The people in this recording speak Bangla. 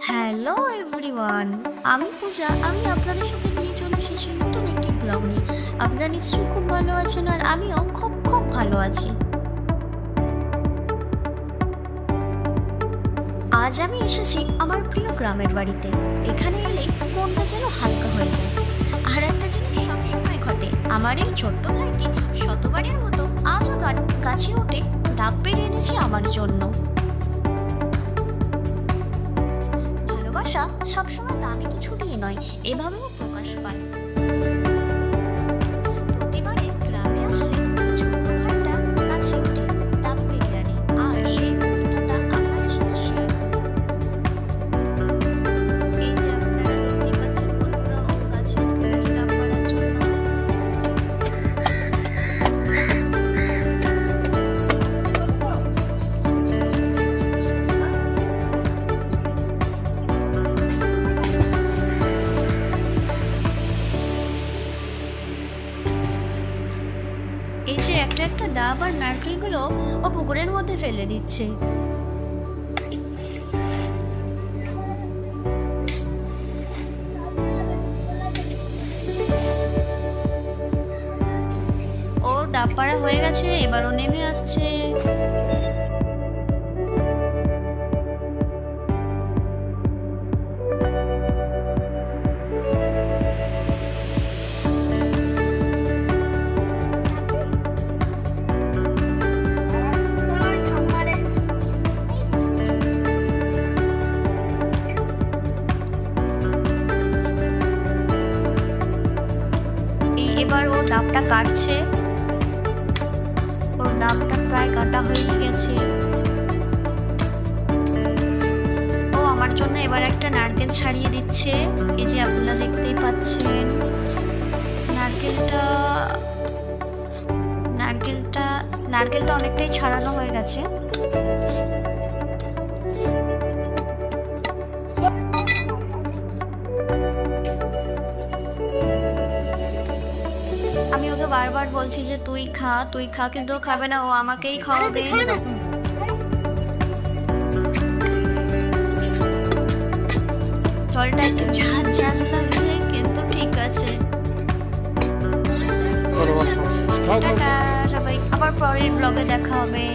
হ্যালো এভরিওয়ান, আমি পূজা। আমি আপনাদের সাথে নিয়ে চলে এসেছি নতুন একটি ব্লগ নিয়ে। আপনারা নিশ্চয়ই খুব ভালো আছেন, আর আমিও খুব খুব ভালো আছি। আজ আমি এসেছি আমার প্রিয় গ্রামের বাড়িতে। এখানে এলে মনটা যেন হালকা হয়ে যায়। আর একটা জিনিস সবসময় ঘটে, আমার এই ছোট্ট ভাইটি শতবারের মতো আজও গাছে উঠে ডাব পেড়ে এনেছে আমার জন্য। ভালোবাসা সবসময় দামি কিছু দিয়ে নয়, এভাবেও প্রকাশ পায়। প্রতিবারে গ্রামে আসলে ছোট্ট ভাইটা গাছে উঠে ডাব পেড়ে আনে, আর সেই মুহূর্তটা আপনাদের সাথে শেয়ার করি। এই যে আপনারা দেখতেই পাচ্ছেন বন্ধুরা, ও গাছে উঠে গেছে ডাব পাড়ার জন্য। এই যে একটা একটা ডাব আর নারকেলগুলো ও পুকুরের মধ্যে ফেলে দিচ্ছে। ওর ডাব পাড়া হয়ে গেছে, এবার ও নেমে আসছে। এবার ও ডাবটা কাটছে। ওর ডাবটা প্রায় কাটা হয়ে গেছে। ও আমার জন্য এবার একটা নারকেল ছাড়িয়ে দিচ্ছে। এই যে আপনারা দেখতেই পাচ্ছেন নারকেলটা নারকেলটা নারকেলটা অনেকটাই ছাড়ানো হয়ে গেছে। আমি ওকে বারবার বলছি যে তুই খা তুই খা, কিন্তু ও খাবে না, ও আমাকেই খাওয়াবে। জলটা একটু ঝাঁঝ ঝাঁঝ লাগছে, কিন্তু ঠিক আছে। টাটা সবাই, আবার পরের ব্লগে দেখা হবে।